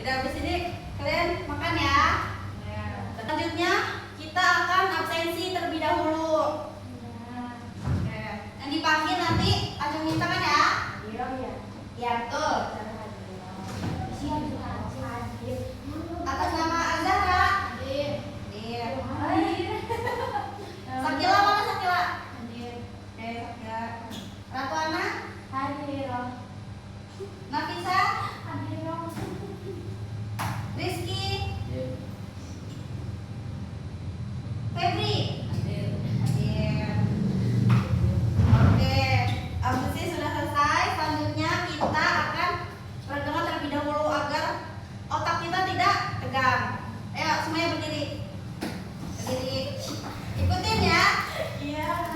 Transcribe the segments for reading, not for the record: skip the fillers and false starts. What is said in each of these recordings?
Udah habis ini kalian makan ya. Selanjutnya kita akan absensi terlebih dahulu. Oke. Yang dipanggil nanti Ajeng Nisa kan ya? Iya betul. Atas nama Azhara. Hadir. Sakila mana Sakila? Hadir. Oke, Sakila. Ratu Ana? Hadir. Nafisa? Hadir. Rizky? Hadir. Febri? Hadir. Hadir. Oke, absensi sudah selesai. Selanjutnya kita akan peregangan terlebih dahulu agar otak kita tidak tegang. Ayo semuanya berdiri. Berdiri. Ikutin ya. Iya.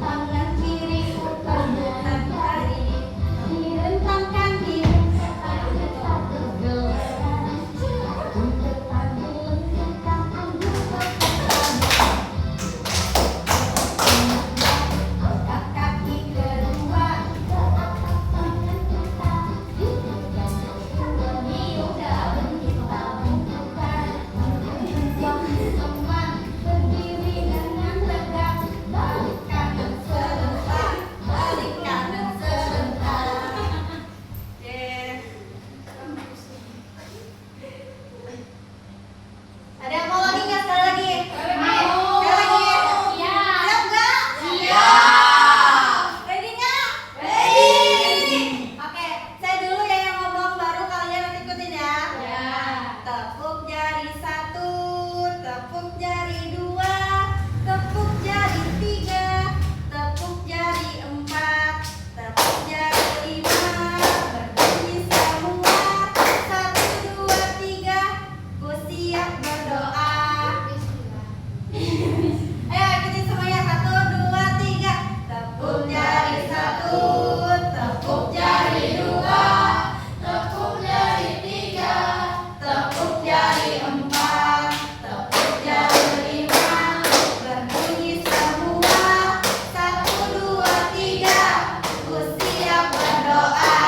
Tangan kiri putar putar kiri, direntangkan di angkat kaki kedua, teman berdiri dengan tegak, balik kanan sebentar, balik kanan sebentar. Ada yang mau lagi nggak? Sekali lagi. Mau. Sekali lagi. Iya. Siap nggak? Siap. Ready nggak? Ready. Oke, saya dulu ya yang ngomong, baru kalian nanti ikutin ya. Ya. Tepuk jari 1, tepuk jari 2, tepuk jari 3, tepuk jari 4, tepuk jari 5, berdiri semua. 1, 2, 3, ku siap berdoa. Ayo ikutin semuanya. 1, 2, 3. Tepuk jari 1, tepuk jari 2, tepuk jari 3, tepuk jari 4, tepuk jari 5, berbunyi semua. 1, 2, 3, ku siap berdoa.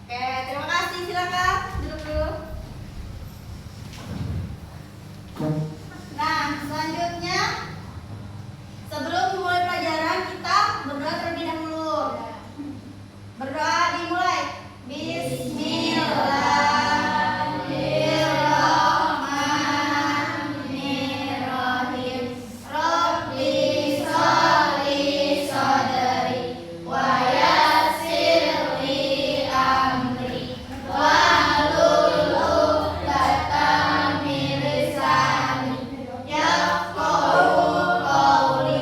Oke, terima kasih. Silakan duduk dulu. Nah, selanjutnya sebelum memulai pelajaran kita berdoa terlebih dahulu. Berdoa dimulai. Bismillahirrahmanirrahim. Rabbi sholli shodri wa yassir li amri wahlul 'uqdatam min lisani yafqahu qawli.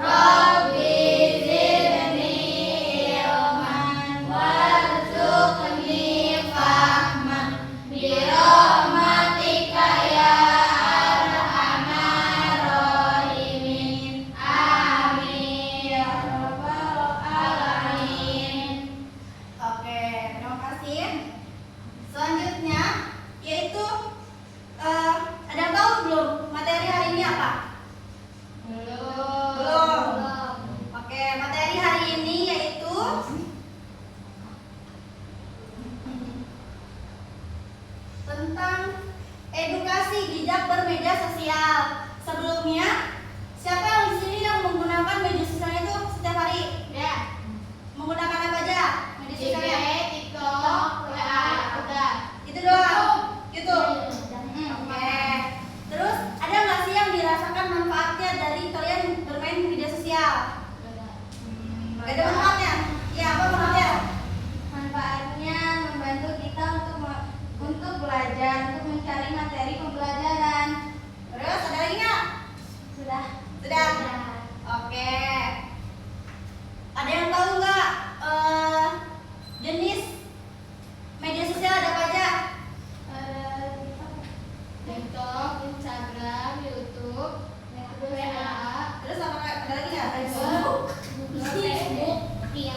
Rabbi zidni ilman warzuqni fahman birahmatika ya arhamar rahimin. Amin ya rabbal alamin. Oke, terima kasih. Selanjutnya yaitu ada yang tahu belum materi hari ini apa? Belum. Oke, materi hari ini yaitu tentang edukasi bijak bermedia sosial. Sebelumnya, siapa yang di sini yang menggunakan media sosial itu setiap hari? Ya. Menggunakan apa aja media sosialnya? TikTok, WA, udah. Itu doang. YouTube. Oke. Terus ada nggak sih yang dirasakan manfaatnya dari kalian bermain media sosial? Gak ada manfaatnya? Ya, apa manfaatnya? Manfaatnya membantu kita untuk belajar, untuk mencari materi pembelajaran. Terus ada lagi nggak? Sudah. Oke. Ada yang tahu nggak jenis media sosial ada apa aja? TikTok, Instagram, YouTube, WA. Terus ada lagi nggak? Facebook.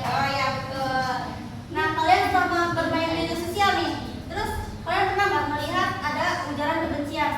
Oh ya betul. Nah, kalian selama bermain media sosial nih, terus kalian pernah nggak melihat ada ujaran kebencian?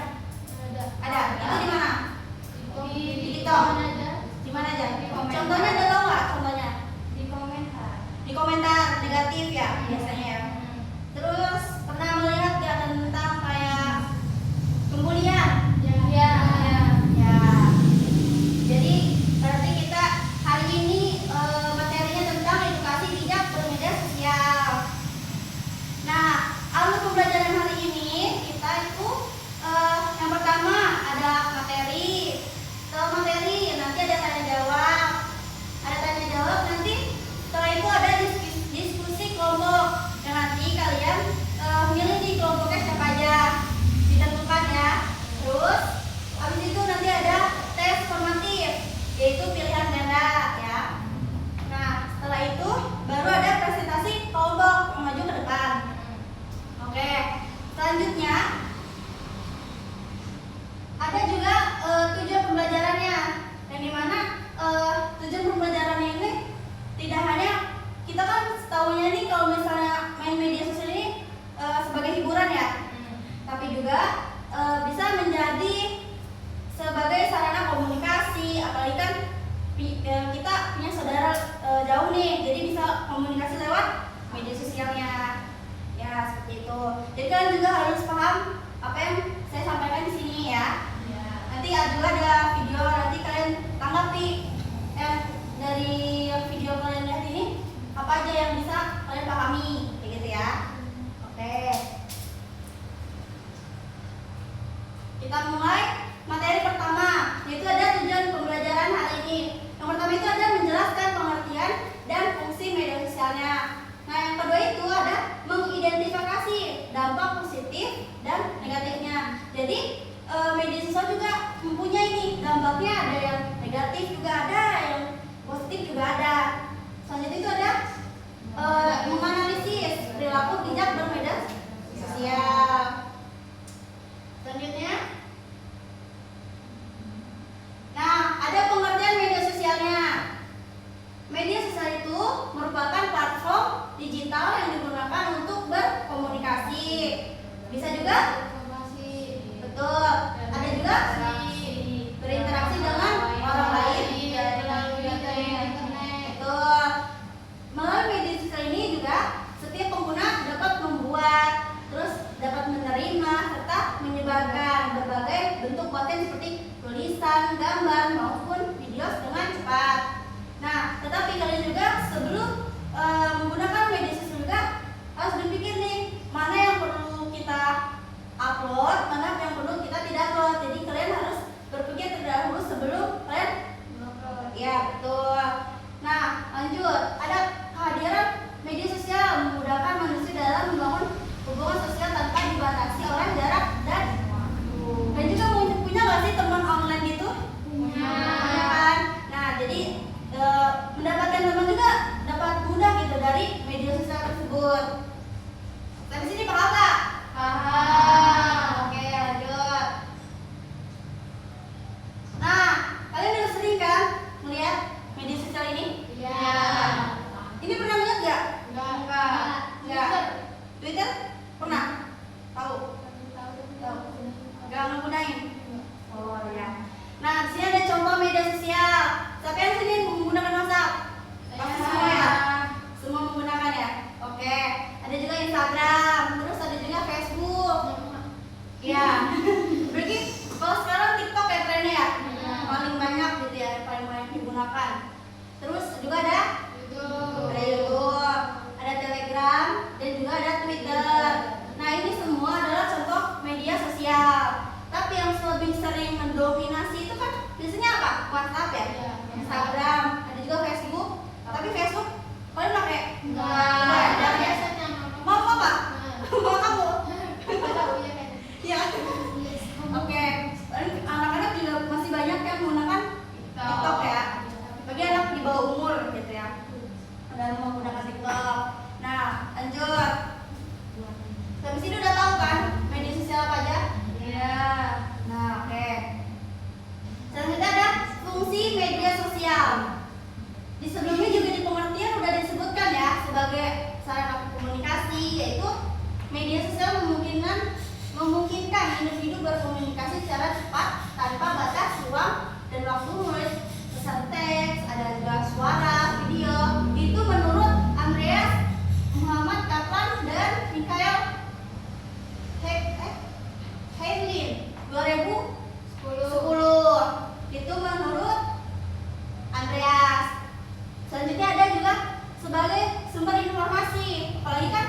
setahunya nih kalau misalnya main media sosial ini sebagai hiburan ya, tapi juga bisa menjadi sebagai sarana komunikasi. Apalagi kan kita punya saudara jauh nih, jadi bisa komunikasi lewat media sosialnya ya, seperti itu. Jadi kalian juga harus paham apa yang saya sampaikan di sini ya. Nanti juga ada video, nanti kalian tanggapi dari video kalian lihat ini apa aja yang bisa kalian pahami, kayak gitu ya. Oke, kita mulai materi pertama, yaitu ada tujuan pembelajaran hari ini. Yang pertama itu ada menjelaskan pengertian dan fungsi media sosialnya. Nah, yang kedua itu ada mengidentifikasi dampak positif dan negatifnya. Jadi media sosial juga mempunyai nih dampaknya, ada yang negatif juga ada, yang positif juga ada. Selanjutnya itu ada menganalisis perilaku bijak bermedia sosial. Selanjutnya, nah, ada pengertian media sosialnya. Media sosial itu merupakan platform digital yang digunakan untuk berkomunikasi. Bisa juga betul. Ada juga berinteraksi dengan orang lain melalui internet. Betul. Melalui media sosial ini juga setiap pengguna dapat membuat, terus dapat menerima serta menyebarkan berbagai bentuk konten seperti tulisan, gambar maupun video dengan cepat. Nah, tetapi kalian juga sebelum menggunakan media sosial juga harus berpikir nih, mana yang perlu kita upload, mana yang perlu kita tidak upload. Jadi kalian harus berpikir terlebih dahulu sebelum kalian upload. Ya, betul. Nah, lanjut. Ada kehadiran media sosial memudahkan manusia dalam membangun hubungan sosial tanpa dibatasi oleh jarak dan waktu. Dan juga punya nggak sih teman online gitu? Punya kan? Nah, jadi mendapatkan teman juga dapat mudah gitu dari media sosial tersebut. Sampai sini paham nggak? Paham. Oke, lanjut. Nah, kalian udah sering kan melihat media sosial ini? Iya. Ini pernah lihat nggak? Enggak. Twitter? Pernah? Tahu? Nggak menggunain? Oh ya. Nah, di sini ada contoh media sosial. Siapa yang sini menggunakan WhatsApp? Pasti semua ya? Semua menggunakan ya? Oke. Ada juga Instagram, terus ada juga Facebook. Ya. Berarti kalau sekarang TikTok ya trennya ya? Paling banyak gitu ya, paling banyak digunakan. Terus juga ada YouTube, ada Telegram, dan juga ada Twitter. Nah, ini semua adalah contoh media sosial. Tapi yang lebih sering mendominasi itu kan biasanya apa? WhatsApp ya? Instagram, ada juga Facebook. Tapi Facebook kalian pakai? Enggak. Biasanya mau apa? Mau kamu? Iya. Oke. Anak-anak juga masih banyak yang menggunakan TikTok ya. Bagi anak di bawah umur gitu ya. Udah menggunakan TikTok. Nah, lanjut. Sampai sini udah tahu kan media sosial apa aja? Iya. Nah, oke. Selanjutnya ada fungsi media sosial. Di sebelumnya juga di pengertian udah disebutkan ya sebagai sarana komunikasi, yaitu media sosial memungkinkan individu berkomunikasi secara cepat tanpa batas ruang dan waktu menulis pesan teks, ada juga suara, video. Itu menurut Andreas Muhammad Kaplan dan Michael Heilin 2010. Itu menurut Andreas. Selanjutnya ada juga sebagai sumber informasi. Apalagi kan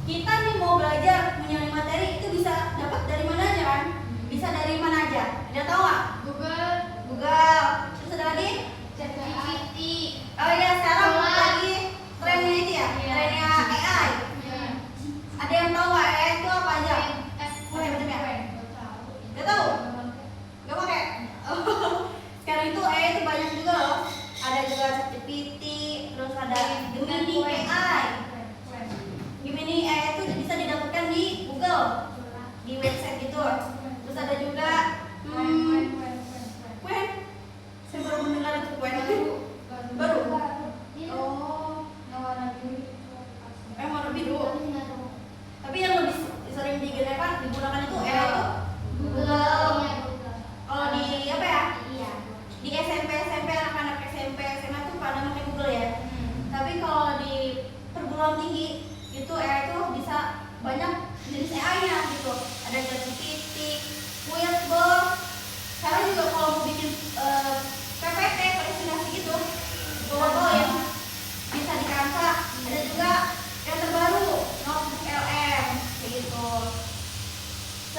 kita nih mau belajar menyelesaikan materi itu bisa dapat dari mana aja kan? Bisa dari mana aja? Ada tahu nggak? Google. Terus ada lagi? ChatGPT. Oh iya, sekarang lagi trennya itu ya? Trennya AI. Ada yang tahu nggak AI itu apa aja? Nggak tahu? Nggak pakai? Sekarang itu AI itu banyak juga loh. Ada juga ChatGPT, terus ada Gemini AI. Gemini AI itu bisa didapatkan di Google, di website gitu. Terus ada juga Qwen. Saya baru mendengar itu Qwen. Baru. Oh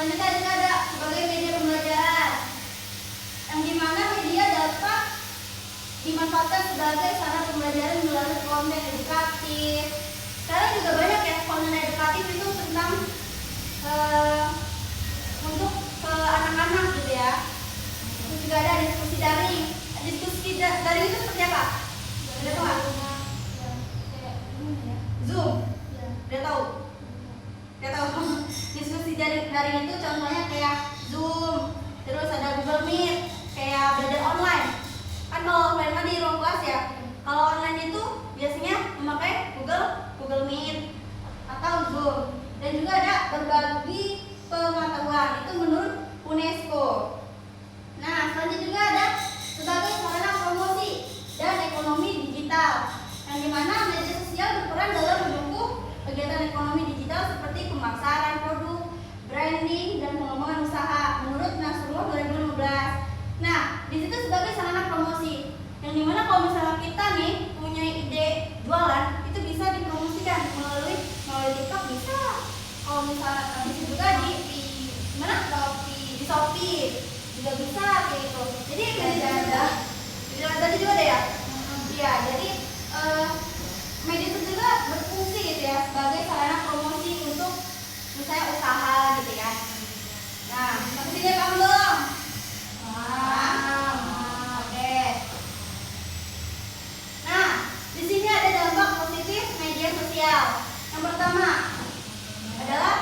Selanjutnya juga ada sebagai media pembelajaran, yang dimana media dapat dimanfaatkan sebagai sarana pembelajaran melalui konten edukatif. Sekarang juga banyak ya konten edukatif itu tentang untuk ke anak-anak gitu ya. Terus juga ada diskusi daring. Diskusi daring itu seperti apa? Udah tahu nggak? Zoom. Udah tahu? Udah tahu. Diskusi daring itu contohnya kayak Zoom. Terus ada Google Meet, kayak belajar online. Kan kalau offline mah di ruang kelas ya. Kalau online itu biasanya memakai Google Meet atau Zoom. Dan juga ada berbagi pengetahuan, itu menurut UNESCO. Nah, selanjutnya juga ada sebagai sarana promosi dan ekonomi digital, yang dimana media sosial berperan dalam mendukung kegiatan ekonomi digital seperti pemasaran produk, branding, dan pengembangan usaha menurut Nasrullah 2015. Nah, di situ sebagai sarana promosi, yang dimana kalau misalnya kita nih punya ide jualan, itu bisa dipromosikan melalui TikTok bisa. Kalau misalnya bisa juga di mana? Di Shopee juga bisa kayak gitu. Jadi tadi juga ada ya. Iya, jadi media itu juga berfungsi gitu ya sebagai sarana promosi untuk misalnya usaha gitu ya. Nah, sampai sini paham belum? Oke. Nah, di sini ada dampak positif media sosial. Yang pertama adalah,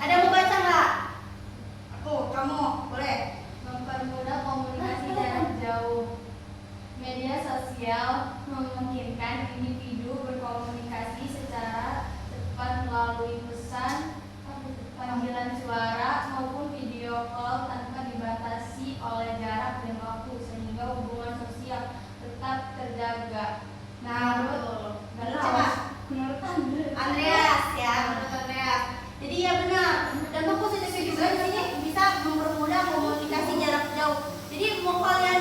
ada mau baca nggak? Kamu boleh. Mempermudah komunikasi jarak jauh. Media sosial memungkinkan individu berkomunikasi secara cepat melalui pesan, panggilan suara maupun video call tanpa dibatasi oleh jarak dan waktu, sehingga hubungan sosial tetap terjaga. Nah, betul. Menurut Andreas ya, menurut Andreas. Jadi ya benar. Dampak positifnya juga di sini bisa mempermudah komunikasi jarak jauh. Jadi mau kalian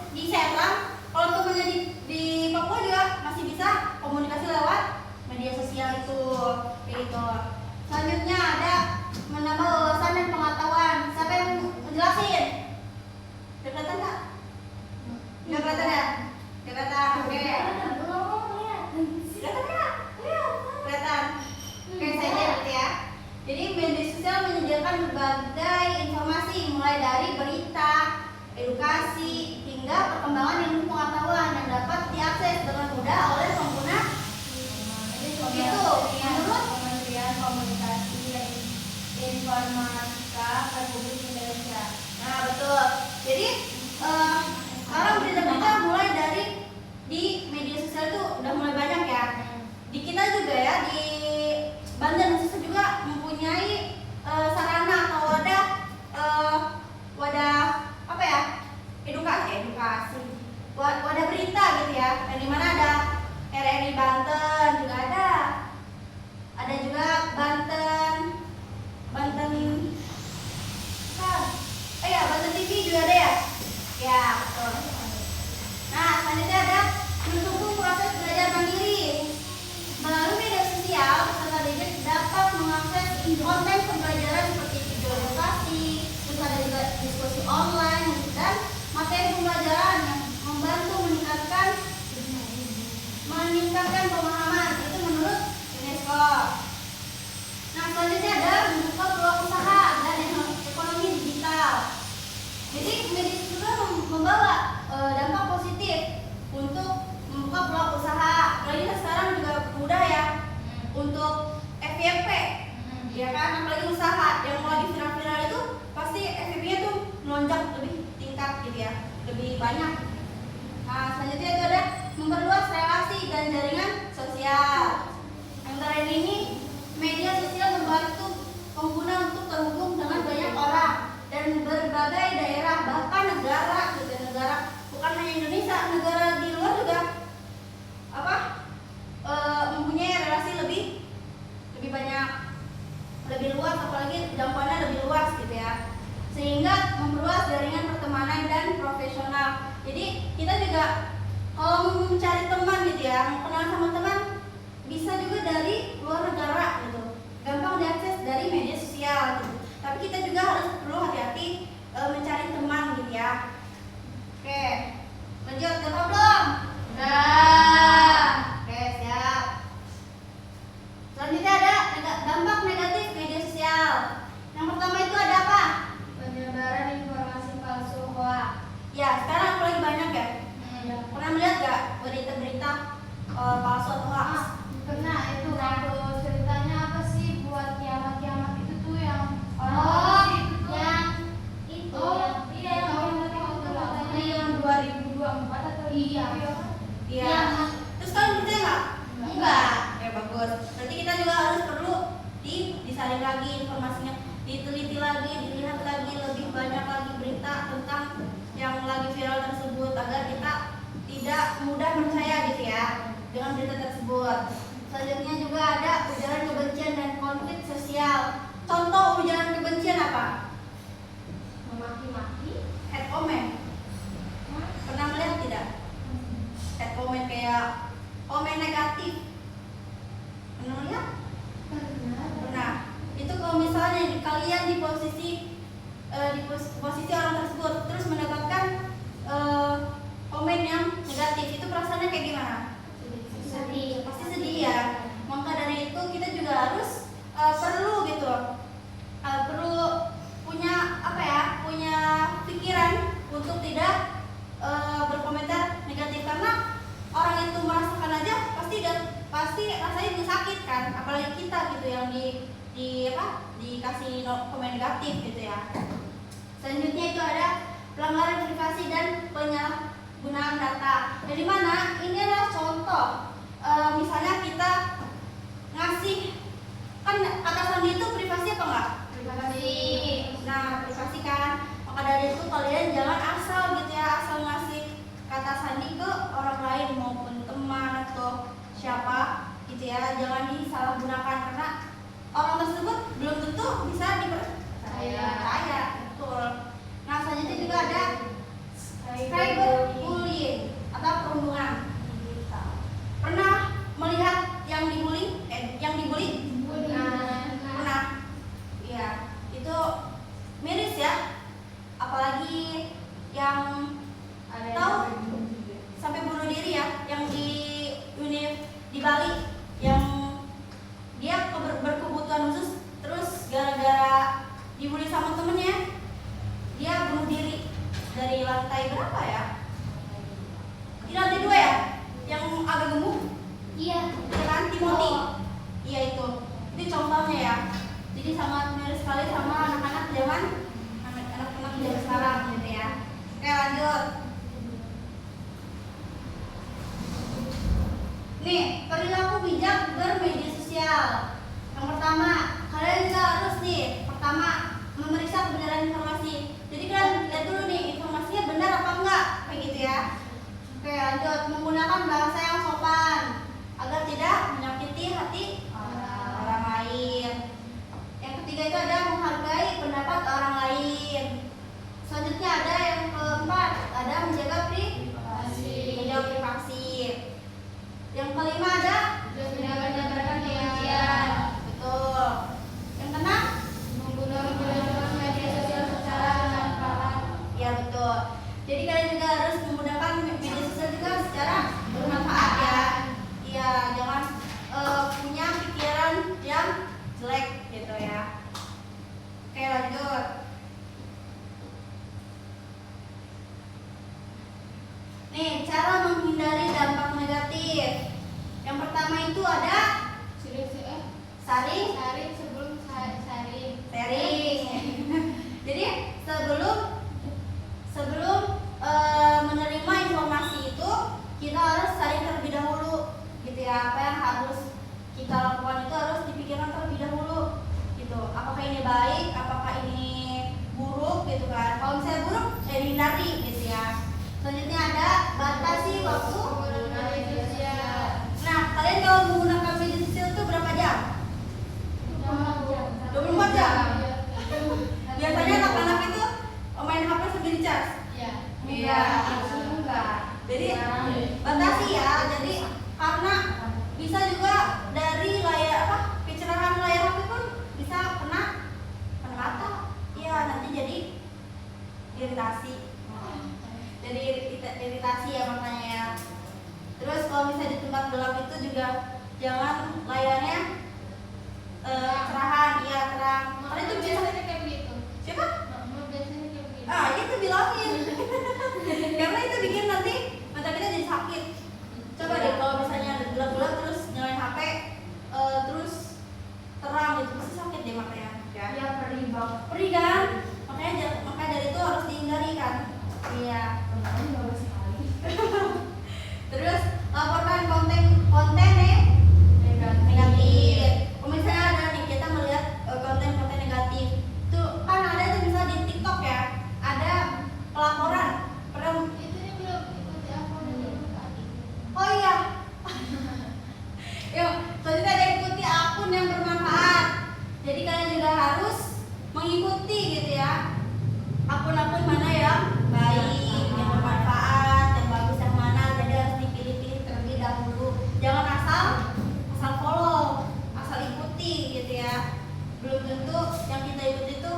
di Serang, kalau temennya di Papua juga masih bisa komunikasi lewat media sosial itu, kayak gitu. Selanjutnya ada menambah wawasan dan pengetahuan. Siapa yang menjelasin? Udah kelihatan nggak? Nggak kelihatan ya? Kelihatan. Oke. Kelihatan nggak? Kelihatan. Oke, saya lihat ya. Jadi media sosial menyediakan berbagai informasi mulai dari berita, edukasi, hingga perkembangan ilmu pengetahuan yang dapat diakses dengan mudah oleh pengguna. Begitu. Menurut Kementerian Komunikasi dan Informatika Republik Indonesia. Nah, betul. Jadi sekarang berita-berita mulai dari di media sosial itu udah mulai banyak ya. Di kita juga ya, di Banten khususnya juga mempunyai sarana atau wadah apa ya, edukasi, wadah berita gitu ya, yang dimana ada RRI Banten juga ada juga Banten Banten TV juga ada ya, ya betul. Nah, selanjutnya ada mendukung proses belajar mandiri. Melalui media sosial, peserta didik dapat mengakses konten pembelajaran seperti video edukasi, terus ada juga diskusi online dan materi pembelajaran yang membantu meningkatkan pemahaman. Itu menurut UNESCO. Nah, selanjutnya ada membuka peluang usaha dan ekonomi digital. Jadi media juga membawa dampak positif untuk membuka peluang usaha. Apalagi sekarang juga mudah ya untuk FYP, ya kan? Apalagi usaha yang mau lagi viral-viral itu pasti FYP-nya tuh melonjak lebih tingkat gitu ya, lebih banyak. Nah, selanjutnya itu ada memperluas relasi dan jaringan sosial. Antara ini media sosial membantu pengguna untuk terhubung dengan banyak orang dan berbagai daerah, bahkan negara bukan hanya Indonesia, negara di luar juga mempunyai relasi lebih banyak, lebih luas, apalagi jangkauannya lebih luas gitu ya, sehingga memperluas jaringan pertemanan dan profesional. Jadi kita juga kalau mencari teman gitu ya, mau kenal sama teman bisa juga dari luar negara gitu, gampang diakses dari media sosial gitu. Tapi kita juga harus perlu hati-hati mencari teman gitu ya. Oke, lanjut ke belum? Udah. Oke, siap. Selanjutnya ada dampak negatif media sosial. Yang pertama itu ada apa? Penyebaran informasi palsu hoax. Ya, sekarang apalagi banyak ya. Ya. Pernah melihat gak berita-berita palsu atau hoax? Pernah itu waktu ceritanya apa sih buat kiamat-kiamat itu tuh yang Oh, itu tuh. yang itu Oh, iya yang tahun itu katanya yang 2024 atau Iya. Iya. Iya. Terus kalian percaya nggak? Enggak. Ya bagus. Berarti kita juga harus perlu disaring lagi informasinya, diteliti lagi, dilihat lagi lebih banyak lagi berita tentang yang lagi viral tersebut agar kita tidak mudah percaya gitu ya dengan berita tersebut. Selanjutnya juga ada ujaran kebencian dan konflik sosial. Contoh ujaran kebencian apa? Memaki-maki. Head comment. Pernah melihat tidak? Head comment kayak komen negatif. Pernah lihat? Pernah. Itu kalau misalnya kalian di posisi orang tersebut terus mendapatkan komen yang negatif, itu perasaannya kayak gimana? Sedih. Pasti sedih ya. Maka dari itu kita juga harus perlu gitu, perlu punya apa ya? Punya pikiran untuk tidak berkomentar negatif, karena orang itu merasakan aja pasti rasanya juga sakit kan, apalagi kita gitu yang dikasih komen negatif gitu ya. Selanjutnya itu ada pelanggaran privasi dan penyalahgunaan data. Jadi mana ini adalah contoh, misalnya kita ngasih, kan kata sandi itu privasi apa enggak? Privasi. Nah, privasi kan. Maka dari itu kalian jangan asal gitu ya, asal ngasih kata sandi ke orang lain maupun teman atau siapa gitu ya. Jangan disalahgunakan karena orang tersebut belum tentu bisa dipercaya. Betul. Nah, selanjutnya juga ada cyberbullying atau perundungan. Pernah melihat yang dibully? Pernah. Iya, itu miris ya. Apalagi yang tahu sampai bunuh diri ya, yang di Bali yang dia berkebutuhan khusus, terus gara-gara dibully sama temennya dia bunuh diri dari lantai berapa ya? Di lantai 2 ya, yang agak gemuk. Iya. Ya kan, Timothy. Iya itu contohnya ya. Jadi sangat miris sekali sama anak-anak zaman sekarang gitu ya. Oke, lanjut. Nih, perilaku bijak bermedia sosial. Yang pertama, kalian juga harus memeriksa kebenaran informasi. Jadi kalian lihat dulu nih informasinya benar apa enggak, kayak gitu ya. Oke, lanjut. Menggunakan bahasa yang sopan agar tidak menyakiti hati orang lain. Yang ketiga itu ada menghargai pendapat orang lain. Selanjutnya ada yang keempat, ada menjaga privasi. Yang kelima ada Menyebarkan kebencian. betul. Yang keenam, Menggunakan media sosial secara bermanfaat. ya betul. Jadi kalian juga harus menggunakan media sosial juga secara bermanfaat ya. Iya, jangan punya pikiran yang jelek gitu ya. Oke, lanjut. Nih, cara menghindari dampak negatif. Yang pertama itu ada saring. Jadi sebelum menerima informasi itu kita harus saring terlebih dahulu gitu ya. Apa yang harus kita lakukan itu harus dipikirkan terlebih dahulu gitu. Apakah ini baik, apakah ini buruk gitu kan. Kalau misalnya buruk ya dihindari gitu ya. Selanjutnya ada batasi waktu. Nah, kalian kalau menggunakan media sosial itu berapa jam? 24 jam. Biasanya anak-anak itu main HP sambil dicas. Iya. Jadi batasi ya. Jadi karena bisa juga dari layar kecerahan layar HP pun bisa kena mata. Iya, nanti jadi iritasi. Jadi iritasi ya makanya ya. Terus kalau misalnya di tempat gelap itu juga jangan layarnya cerahan, iya terang. Karena itu biasanya kayak begitu. siapa? Biasanya kayak begitu. Itu bilangin. Karena itu bikin nanti mata kita jadi sakit. Coba deh kalau misalnya gelap-gelap terus nyalain HP terus terang gitu pasti sakit deh makanya. Ya perih banget. Perih kan? Makanya dari itu harus dihindari kan. Iya. Ini bagus sekali. Terus laporkan konten negatif. Kalau misalnya ada nih kita melihat konten-konten negatif, tuh kan ada tuh misalnya di TikTok ya, ada pelaporan. Itu dia belum ikuti aku dulu tadi. Oh iya. Yuk, selanjutnya ada ikuti akun yang bermanfaat. Jadi kalian juga harus mengikuti gitu ya. Akun-akun mana yang baik, yang bermanfaat, yang bagus yang mana. Jadi harus dipilih-pilih terlebih dahulu. Jangan asal follow, asal ikuti gitu ya. Belum tentu yang kita ikuti itu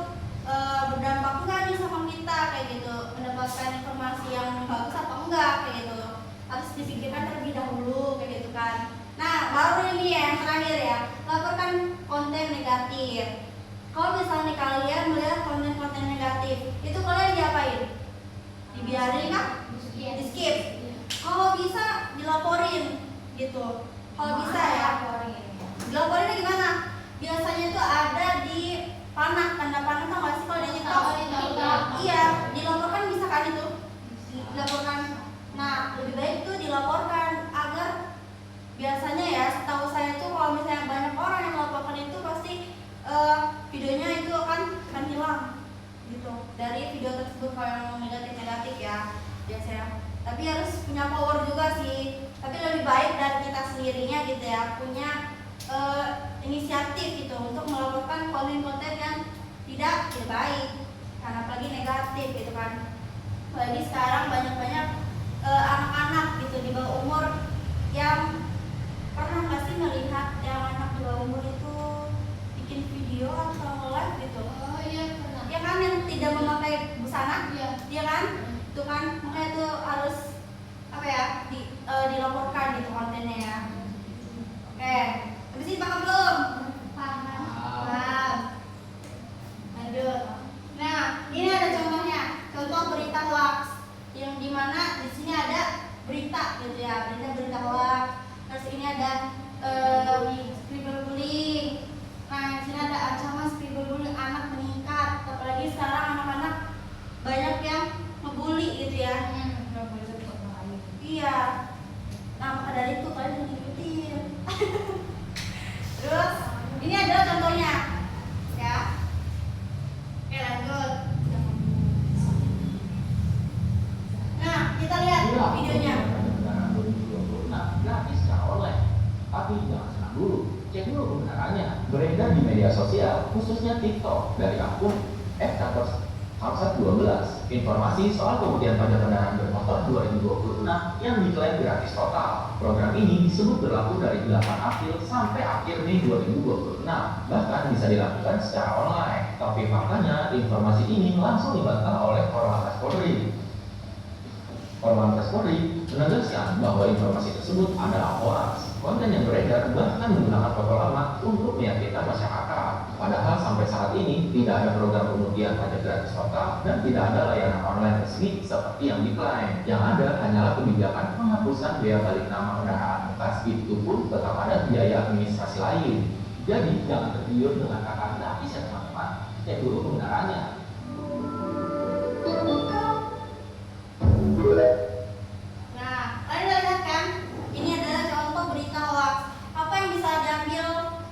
berdampak enggak nih sama kita kayak gitu. Mendapatkan informasi yang bagus apa enggak kayak gitu. Harus dipikirkan terlebih dahulu kayak gitu kan. Nah, baru ini ya yang terakhir ya. Laporkan konten negatif. Kalau misalnya kalian melihat konten-konten negatif, itu kalian diapain? Dibiarin kan? Di skip. Kalau bisa dilaporin gitu. Kalau bisa ya. Dilaporinnya gimana? Biasanya itu ada di panah, tanda panah tau gak sih kalau di TikTok? Iya, dilaporkan bisa kan itu? Dilaporkan. Nah, lebih baik itu dilaporkan agar biasanya ya, setahu saya tuh kalau misalnya banyak orang yang melaporkan itu pasti videonya itu akan hilang gitu dari video tersebut kalau yang negatif ya biasanya. Tapi harus punya power juga sih. Tapi lebih baik dari kita sendirinya gitu ya, punya inisiatif gitu untuk melaporkan konten-konten yang tidak baik, karena apalagi negatif gitu kan. Apalagi sekarang banyak anak-anak gitu di bawah umur yang pernah nggak sih melihat yang anak di bawah umur itu bikin video atau live gitu? Oh iya pernah. Ya kan yang tidak memakai busana? Iya. Iya kan? Itu kan makanya itu harus apa ya? Dilaporkan gitu kontennya ya. Oke, habis ini paham belum? Paham. Lanjut. Nah, ini ada contohnya. Contoh berita hoax yang dimana di sini ada berita gitu ya, berita hoax. Terus ini ada cyberbullying. Nah, di sini ada ancaman cyberbullying anak meningkat. Apalagi sekarang anak-anak banyak yang ngebully gitu ya. Iya. Nah, maka dari itu kalian harus ikutin. Terus ini adalah contohnya, ya. Oke, lanjut. Nah, kita lihat videonya. Gratis secara online. Tapi jangan senang dulu, cek dulu kebenarannya. Beredar di media sosial, khususnya TikTok, dari akun @Samsat12. Informasi soal pemutihan pajak kendaraan bermotor 2026 yang diklaim gratis total. Program ini disebut berlaku dari 8 April sampai akhir Mei 2026. Bahkan bisa dilakukan secara online. Tapi faktanya, informasi ini langsung dibantah oleh Korlantas Polri. Korlantas Polri menegaskan bahwa informasi tersebut adalah hoax. Konten yang beredar bahkan menggunakan foto lama untuk meyakinkan masyarakat. Padahal sampai saat ini tidak ada program pemutihan pajak gratis total dan tidak ada layanan online resmi seperti yang diklaim. Yang ada hanyalah kebijakan penghapusan biaya balik nama kendaraan bekas. Itu pun tetap ada biaya administrasi lain. Jadi jangan tergiur dengan kata gratis ya teman-teman. Cek dulu kebenarannya. Nah, kalian udah lihat kan? Ini adalah contoh berita hoax. Apa yang bisa diambil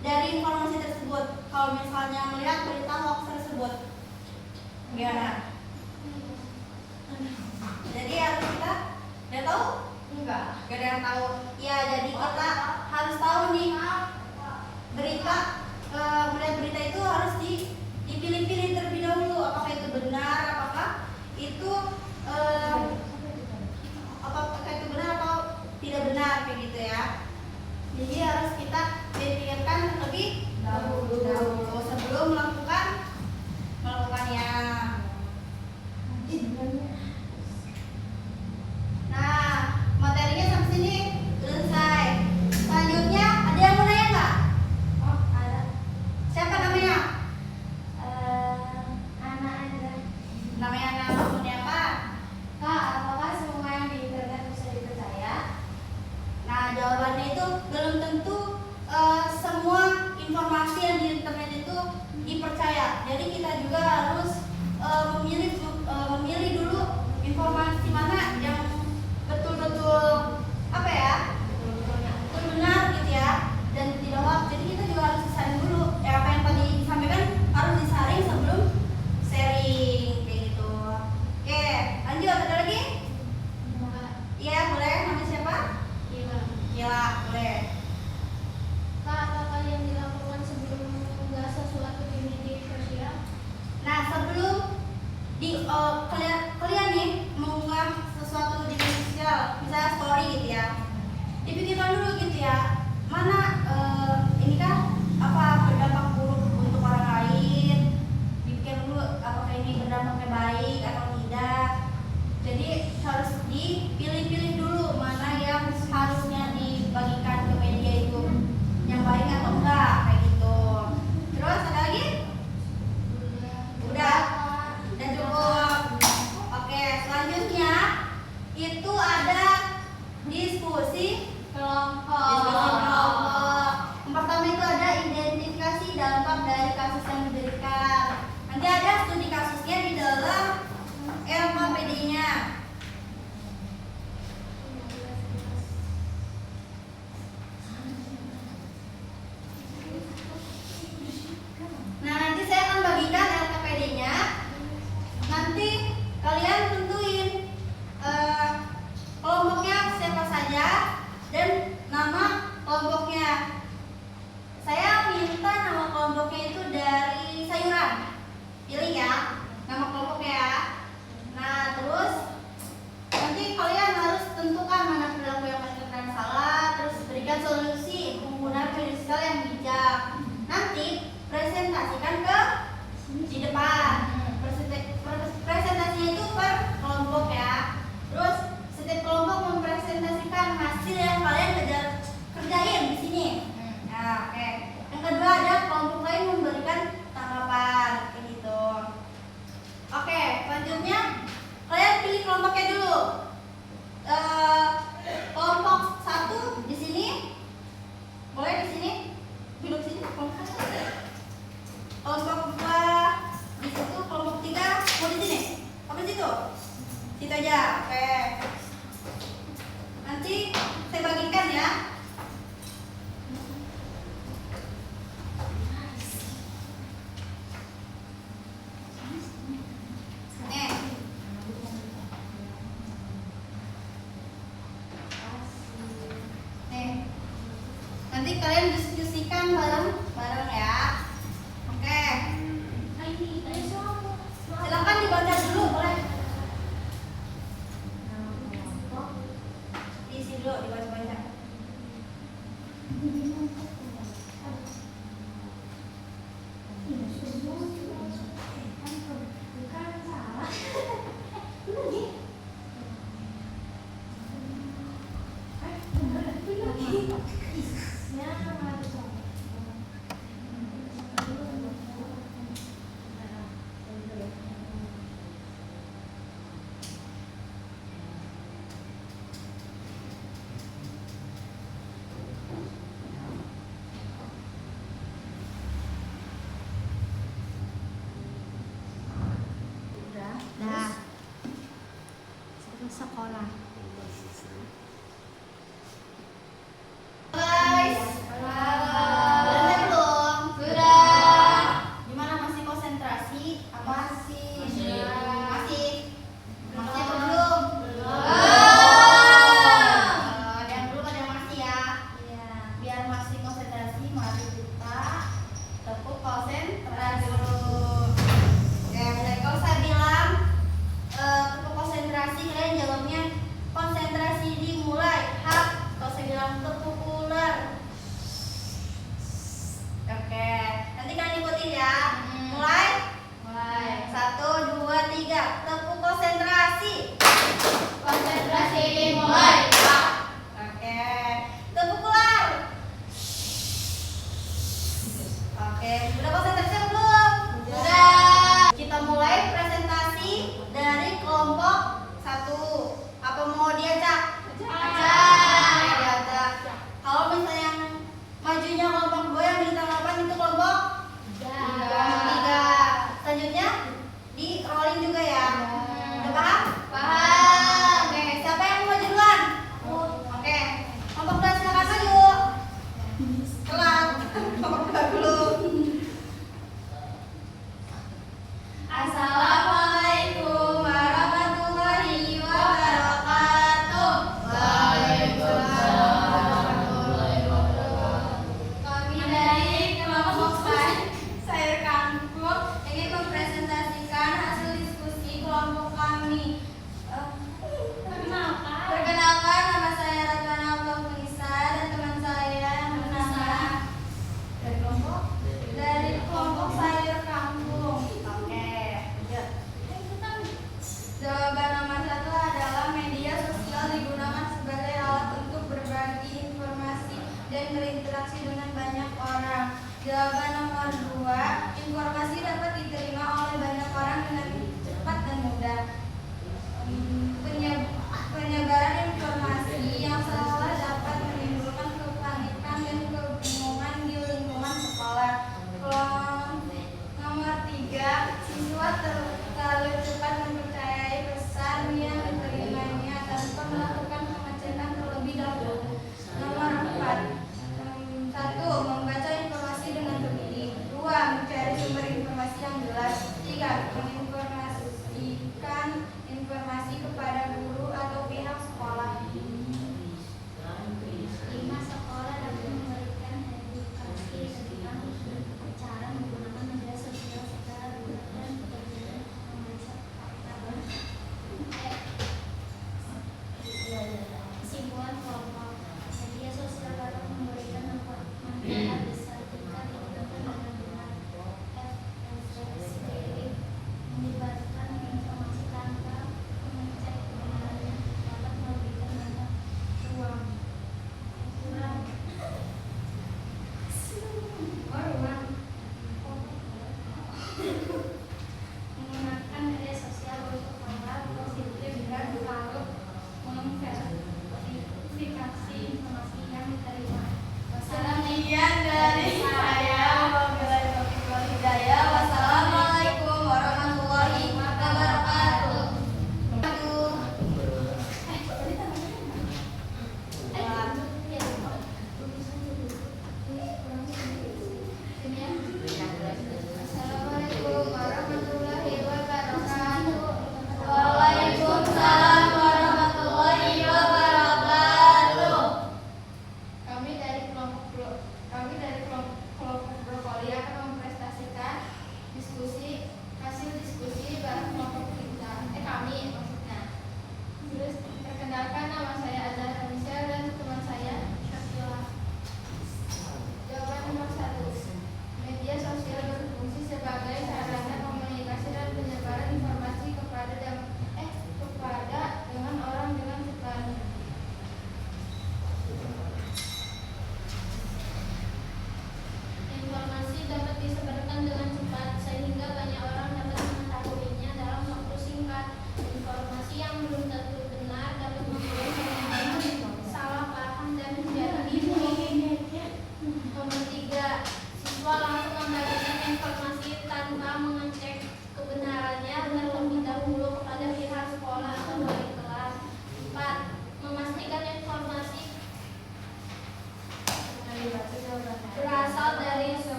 dari informasi tersebut? Kalau misalnya melihat berita hoax tersebut, gimana? Jadi harus kita udah tahu? Enggak. Gak ada yang tahu. Ya, jadi kita harus tahu nih berita. Melihat berita itu harus dipilih-pilih terlebih dahulu. Apakah itu benar? Apakah itu benar atau tidak benar kayak gitu ya. Jadi harus kita pikirkan terlebih dahulu sebelum melakukan ya. Nah, materinya sampai sini udah selesai. Selanjutnya ada yang mau nanya nggak? Oh, ada. Siapa namanya? Anak aja. Namanya anak namanya apa? Kak, apakah semua yang di internet bisa dipercaya? Nah, jawabannya itu belum tentu semua informasi yang di internet itu dipercaya. Jadi kita juga harus memilih dulu informasi mana yang betul-betul apa ya? Betul benar gitu ya, dan tidak hoax. Jadi kita juga harus disaring dulu. Ya, apa yang tadi disampaikan harus disaring sebelum sharing kayak gitu. Oke, lanjut ada lagi? Iya, boleh. Namanya siapa? Gila, boleh. Kak, apakah yang dilakukan sebelum mengunggah sesuatu di media sosial? Nah, sebelum kalian nih mengunggah sesuatu di media sosial, misalnya story gitu ya, dipikirkan dulu gitu ya, mana ini kan apa berdampak buruk untuk orang lain, dipikir dulu apakah ini berdampaknya baik atau tidak. Jadi harus dipilih-pilih dulu mana yang harusnya dibagikan ke media itu, yang baik atau enggak kayak gitu. Terus ada lagi? Udah cukup. Oke, selanjutnya itu ada diskusi kelompok. Yang pertama itu ada identifikasi dampak dari kasus yang diberikan. Nanti ada studi kasusnya di dalam LKPD-nya. Nah, nanti saya akan bagikan LKPD-nya. Nanti kalian tentuin kelompoknya siapa saja dan nama kelompoknya. Saya minta nama kelompoknya itu dari sayuran. Pilih ya nama kelompoknya ya. Nah, terus nanti kalian harus tentukan mana perilaku yang benar dan salah, terus berikan solusi penggunaan media sosial yang bijak. Nanti presentasikan ke di depan. Presentasinya itu per kelompok ya. Terus setiap kelompok mempresentasikan hasil yang kalian kerjain di sini. Nah, oke. Yang kedua ada kelompok lain memberikan tanggapan kayak gitu. Oke, selanjutnya kalian pilih kelompoknya dulu. Kelompok 1 di sini. Boleh di sini? Duduk sini kelompok 1. Kelompok 2 di situ, kelompok 3 mau di sini? Apa di situ? Situ aja. Oke. Nanti saya bagikan ya. Nanti kalian diskusikan bareng ya. Oke. Silakan dibaca dulu, boleh. Diisi dulu, dibaca-baca. Nah, sekolah. Guys, udah belum? Sudah. Gimana, masih konsentrasi? Masih. Masih apa belum? Ada yang belum, ada yang masih ya. Biar masih konsentrasi, mari kita tepuk konsentrasi dulu. Oke, mulai. Kalau saya bilang tepuk konsentrasi, kalian jawabnya konsentrasi dimulai. Hak. Kalau saya bilang tepuk ular. Oke, nanti kalian ikutin ya. Mulai. 1, 2, 3. Tepuk konsentrasi. Konsentrasi dimulai. Oke, tepuk ular. Oke, udah konsentrasi apa belum? Sudah. Kita mulai presentasi dari kelompok 1. Apa mau diajak? Oke, diajak. Kalau misalnya yang majunya kelompok 2 yang bintang 8 itu kelompok 3. Selanjutnya di rolling juga ya. Udah paham? Paham. Oke, siapa yang mau maju duluan? Oke, kelompok 2 silakan maju. Telat. Kelompok 2 dulu.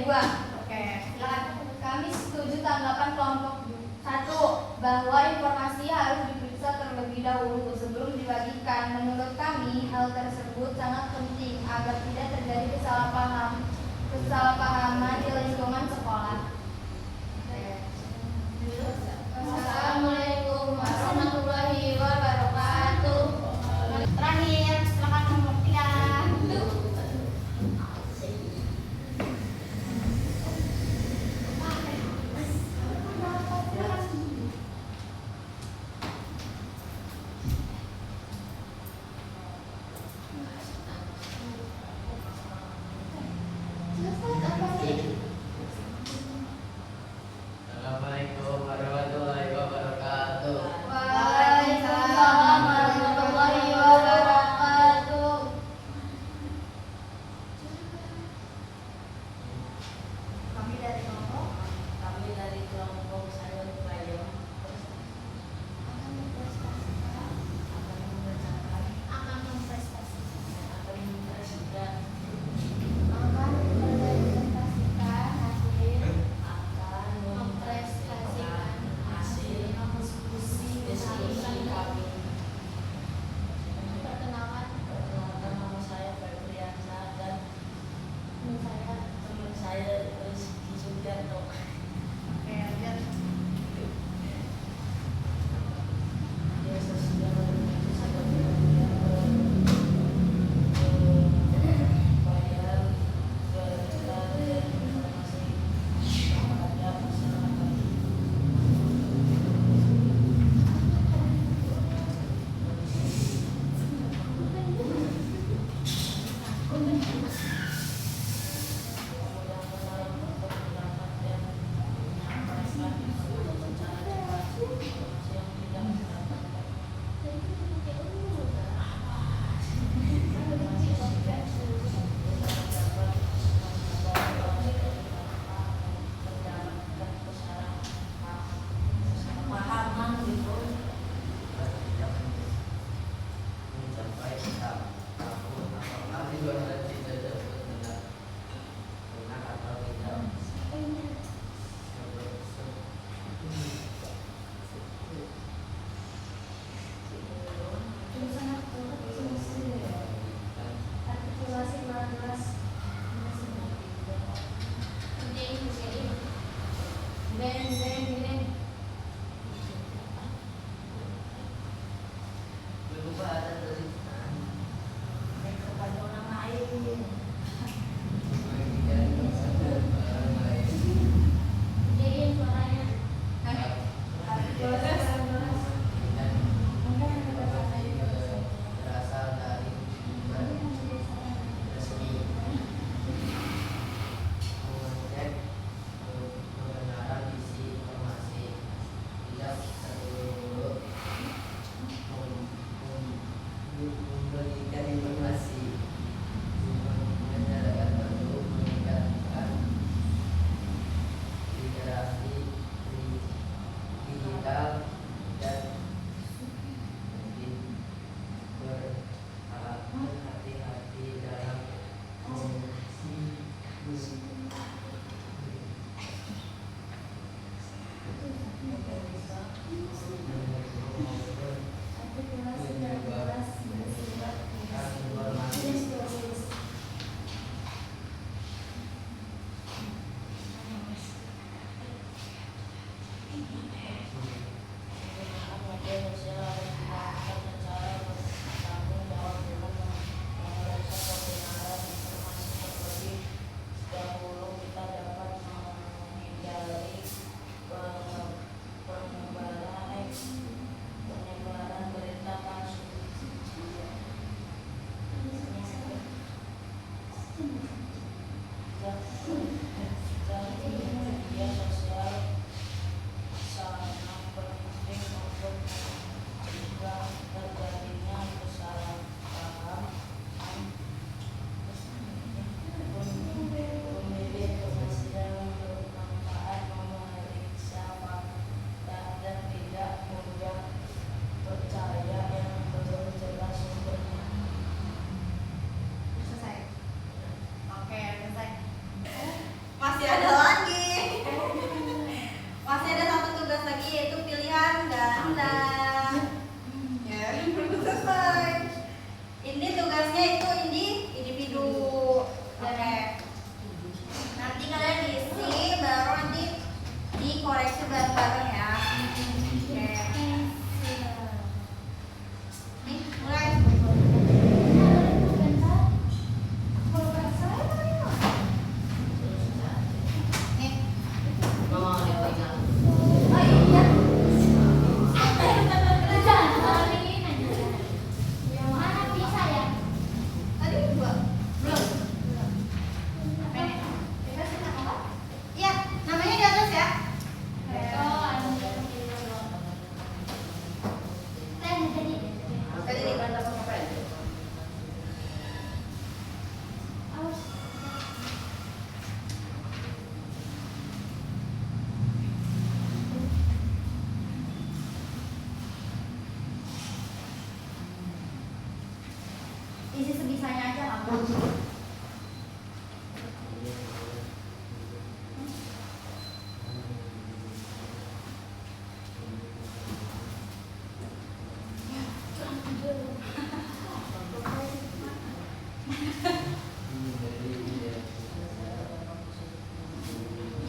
2. Oke, silakan. Kami setuju tanggapan kelompok 1 bahwa informasi harus diperiksa terlebih dahulu sebelum dibagikan. Menurut kami, hal tersebut sangat penting agar tidak terjadi kesalahpahaman di lingkungan sekolah. Assalamualaikum warahmatullahi wabarakatuh. Terakhir, silakan nomor 3. Assalamualaikum warahmatullahi wabarakatuh. Waalaikumsalam warahmatullahi wabarakatuh. Kami dari kelompok saya Bayu akan mempresentasikan akan mempresentasikan hasil diskusi kami. Perkenalkan Nama saya Febriansa dan teman saya Rizky Sugiarto. Oke, biar Dia sosial bayar berbagai informasi kepada masyarakat.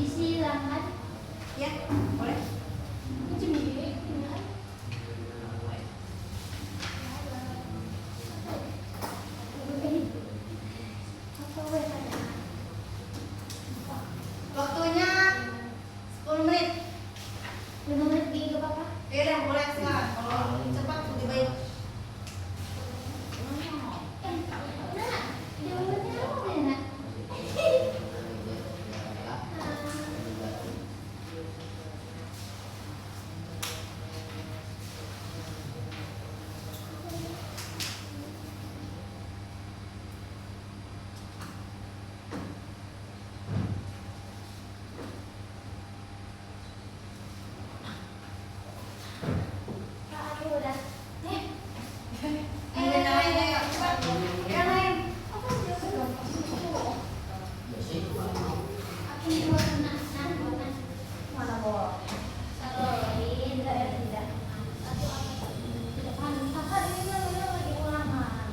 Disilakan. Ya, boleh. Waktunya 10 menit. 5 menit gini gak apa-apa? Ya udah, boleh silakan. Kalau cepat lebih baik. Yang lain, ayo, cepat. Yang lain. Mana boleh?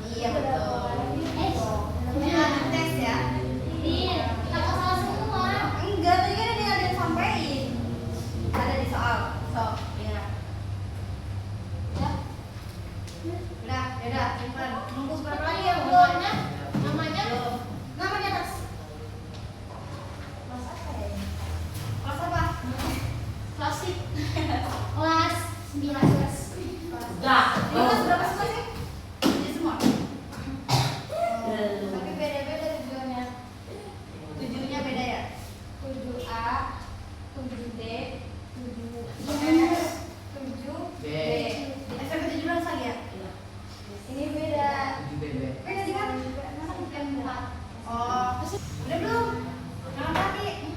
Iya, betul. Jangan tes ya. Enggak, tadi kan ada yang sampein. Ada di soal. So, ya. Udah, simpan. Nunggu berapa lagi ya? Belum. Nama di atas. Kelas apa? Klasik. Kelas 19. Ini kelas berapa semua sih? Jadi semua. Tapi beda-beda tujuannya. Tujuhnya beda ya? 7A, 7D, 7E, 7B. SMP 17 lagi ya? Ini beda. Beda sih kan? M4. Oh, udah belum? Jangan lagi.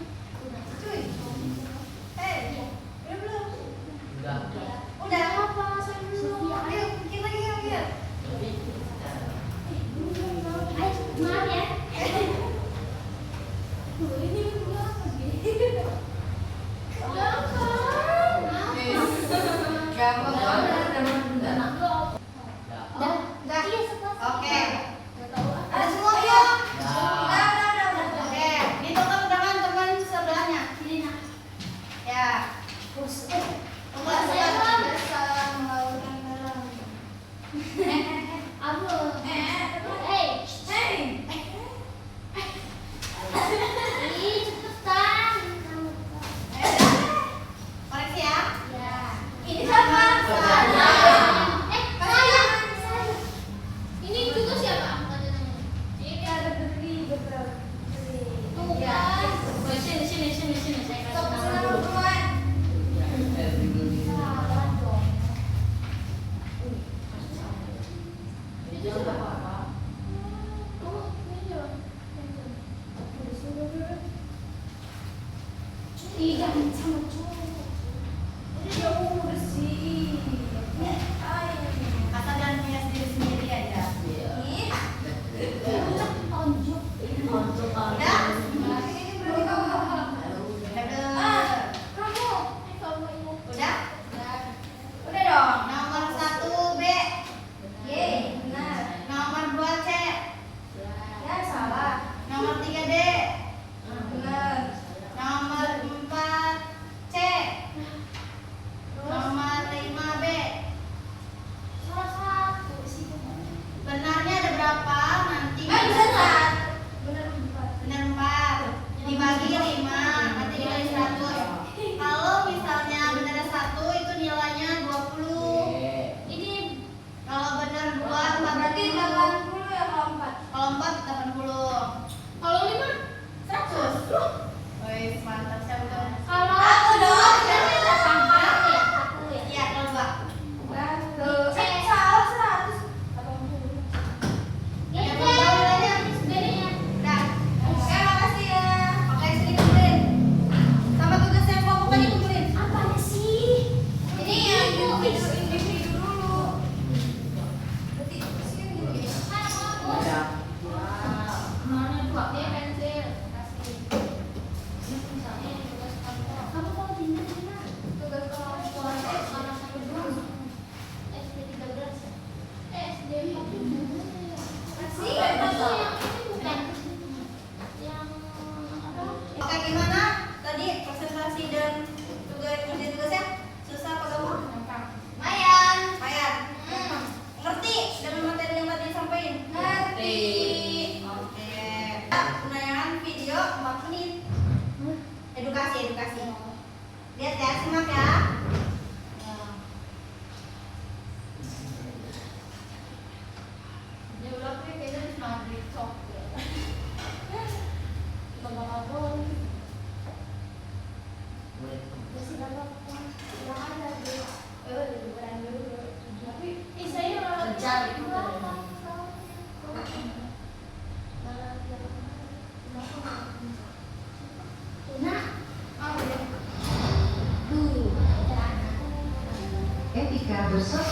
Cuy. Udah belum? Udah. Apa? Saya belum. Ayo, bikin lagi yuk, yuk. Maaf ya. Ini berapa sih? Gampang banget. Dah. Dah. Iya, sekelas. Oke. Ada semua ya? Udah. Oke, ditukar dengan teman sebelahnya. Ini nak. Ya. Koreksi ya. Ini siapa? Sini. Saya kasih nama duluan. Jangan sama cowok. Jauh bersih. Asal jangan punya sendiri aja. Nih. Onjuk. Udah. Ini berarti kamu. Kamu ingat. Udah? Udah dong. Nomor 1 B. Yeay, benar. Nomor 2 C. Ya, salah. Nomor 3 D. Benar. Nomor 4 C.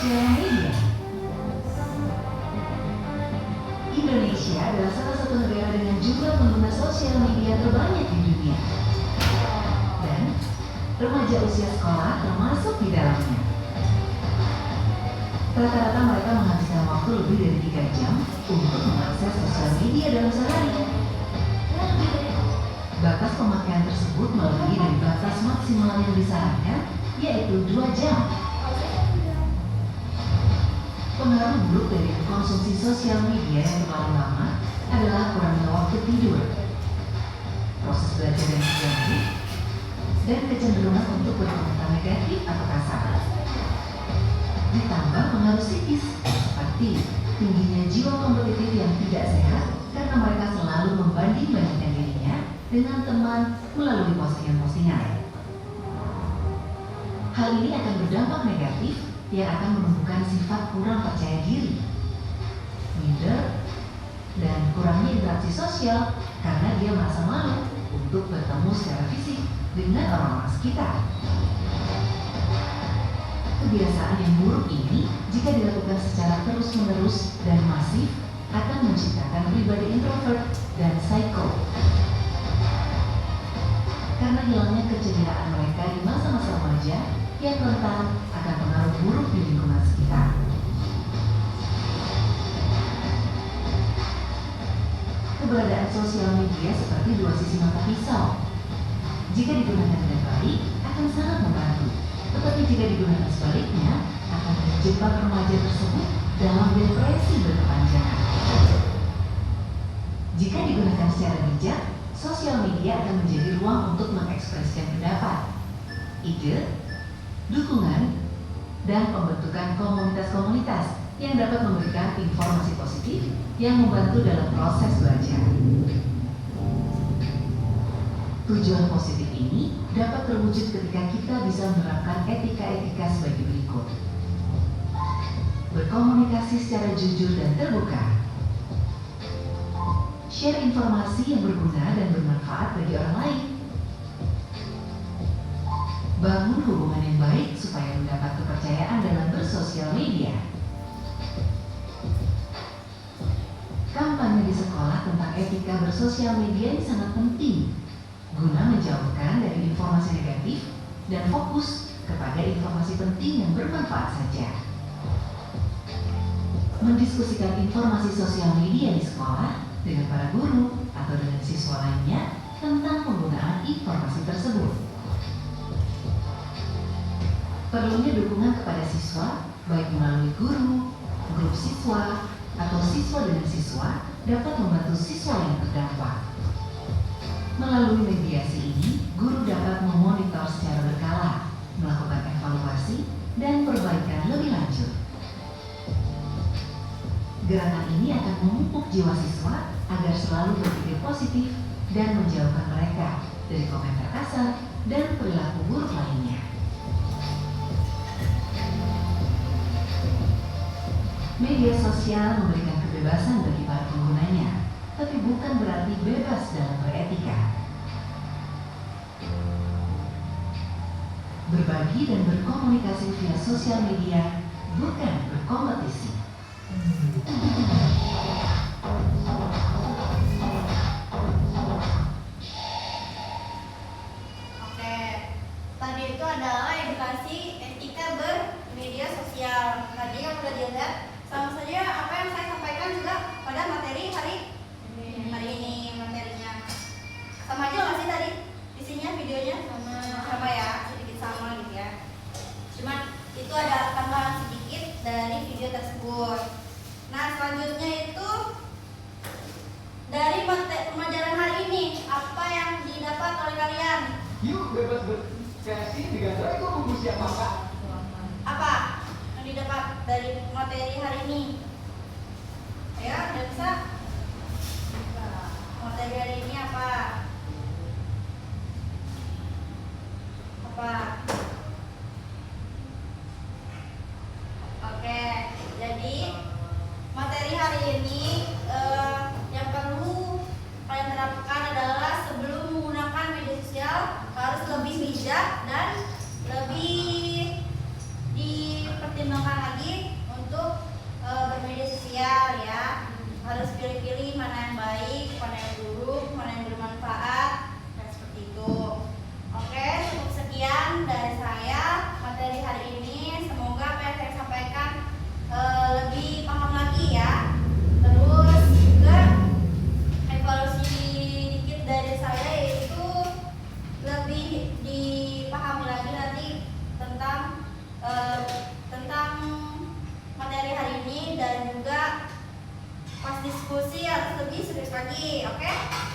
sosial media. Indonesia adalah salah satu negara dengan jumlah pengguna sosial media terbanyak di dunia. Dan remaja usia sekolah termasuk di dalamnya. Rata-rata mereka menghabiskan waktu lebih dari 3 jam untuk mengakses sosial media dalam sehari. Batas pemakaian tersebut melebihi dari batas maksimal yang disarankan, yaitu 2 jam. Pengaruh buruk dari konsumsi sosial media yang terlalu lama adalah kurangnya waktu tidur, proses belajar yang terganggu, dan kecenderungan untuk berkomentar negatif atau kasar. Ditambah pengaruh psikis seperti tingginya jiwa kompetitif yang tidak sehat karena mereka selalu membanding-bandingkan dirinya dengan teman melalui postingan-postingan. Hal ini akan berdampak negatif yang akan menumbuhkan sifat kurang percaya diri, minder, dan kurangnya interaksi sosial karena dia merasa malu untuk bertemu secara fisik dengan orang-orang sekitar. Kebiasaan yang buruk ini, jika dilakukan secara terus-menerus dan masif, akan menciptakan pribadi introvert dan psycho. Karena hilangnya keceriaan mereka di masa-masa remaja yang rentan akan pengaruh buruk di lingkungan sekitar. Keberadaan sosial media seperti dua sisi mata pisau. Jika digunakan dengan baik, akan sangat membantu. Tetapi jika digunakan sebaliknya, akan terjebak remaja tersebut dalam depresi berkepanjangan. Jika digunakan secara bijak, sosial media akan menjadi ruang untuk mengekspresikan pendapat, ide, dukungan, dan pembentukan komunitas-komunitas yang dapat memberikan informasi positif yang membantu dalam proses belajar. Tujuan positif ini dapat terwujud ketika kita bisa menerapkan etika-etika sebagai berikut. Berkomunikasi secara jujur dan terbuka. Share informasi yang berguna dan bermanfaat bagi orang lain. Bangun hubungan yang baik supaya mendapat kepercayaan dalam bersosial media. Kampanye di sekolah tentang etika bersosial media ini sangat penting guna menjauhkan dari informasi negatif dan fokus kepada informasi penting yang bermanfaat saja. Mendiskusikan informasi sosial media di sekolah dengan para guru atau dengan siswa lainnya tentang penggunaan informasi tersebut. Perlunya dukungan kepada siswa, baik melalui guru, grup siswa, atau siswa dengan siswa dapat membantu siswa yang terdampak. Melalui mediasi ini, guru dapat memonitor secara berkala, melakukan evaluasi, dan perbaikan lebih lanjut. Gerakan ini akan memupuk jiwa siswa agar selalu berpikir positif dan menjauhkan mereka dari komentar kasar dan perilaku buruk lainnya. Media sosial memberikan kebebasan bagi para penggunanya, tapi bukan berarti bebas dalam beretika. Berbagi dan berkomunikasi via sosial media bukan berkompetisi. Oke, tadi itu adalah edukasi etika bermedia sosial. Tadi yang sudah dilihat, sama saja apa yang saya sampaikan juga pada materi hari ini materinya. Sama aja nggak sih tadi isinya videonya? Sama ya, sedikit sama gitu ya. Cuman itu ada tambahan sedikit dari video tersebut. Nah selanjutnya itu dari pembelajaran hari ini apa yang didapat oleh kalian? Yuk bebas berekspresi dengan baik kok buku siap makan. Apa yang didapat dari materi hari ini? Ya, udah bisa? Materi hari ini apa? Apa? Oke, jadi materi hari ini yang perlu kalian terapkan adalah sebelum menggunakan media sosial harus lebih bijak dan lebih dipertimbangkan lagi Oke?